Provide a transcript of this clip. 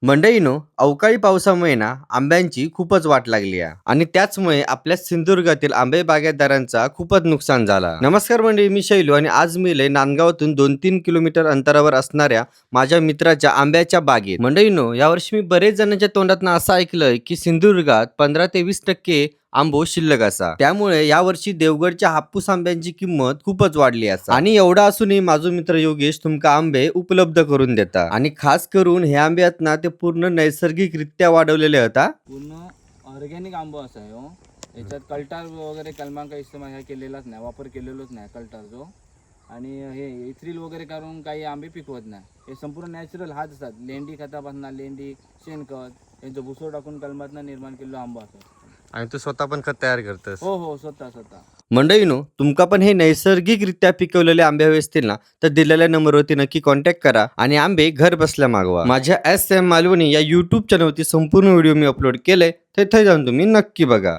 मंडळीनो, अवकाळी पावसामुळे ना आंब्यांची खूपच वाट लागली आहे आणि त्याचमुळे आपल्या सिंधुदुर्गातील आंबे बागायतदारांचा खूपच नुकसान झाला. नमस्कार मंडळी, मी शैलू आणि आज मी नांदगावातून 2-3 किलोमीटर अंतरावर असणाऱ्या माझ्या मित्राच्या आंब्याच्या बागेत. मंडळीनो, यावर्षी मी बरेच जणांच्या तोंडातून असं ऐकलंय की सिंधुदुर्गात 15 ते 20% आंबो शिल्लक असा. त्यामुळे यावर्षी देवगडच्या हापूस आंब्यांची किंमत खूपच वाढली असा. आणि एवढा असूनही माझा मित्र योगेश तुमका आंबे उपलब्ध करून देता आणि खास करून हे आंबे आहेत ना ते पूर्ण नैसर्गिकरित्या वाढवलेले होता. पूर्ण ऑर्गॅनिक आंबो असा आहे हो. याच्यात कल्टार वगैरे कलमांक इस्तेमाल ह्या केलेलाच नाही, वापर केलेलोच नाही कल्टारचो. आणि हे इथ्रिल वगैरे करून काही आंबे पिकवत नाही. हे संपूर्ण नॅचरल हाच असतात. लेंडी खतापासून लेंडी शेणखत यांचं भुसो टाकून कलमातनं निर्माण केलेलो आंबा असतो. आणि तू स्वतः पण खत तयार करतस? हो हो, स्वतः स्वतः. मंडळीनो, तुमका पण हे नैसर्गिकरित्या पिकवलेले आंबे हवे असतील ना तर दिलेल्या नंबरवरती नक्की कॉन्टॅक्ट करा आणि आंबे घर बसल्या मागवा. माझ्या SM मालवणी या YouTube चॅनलवरती संपूर्ण व्हिडिओ मी अपलोड केले, ते जाऊन तुम्ही नक्की बघा.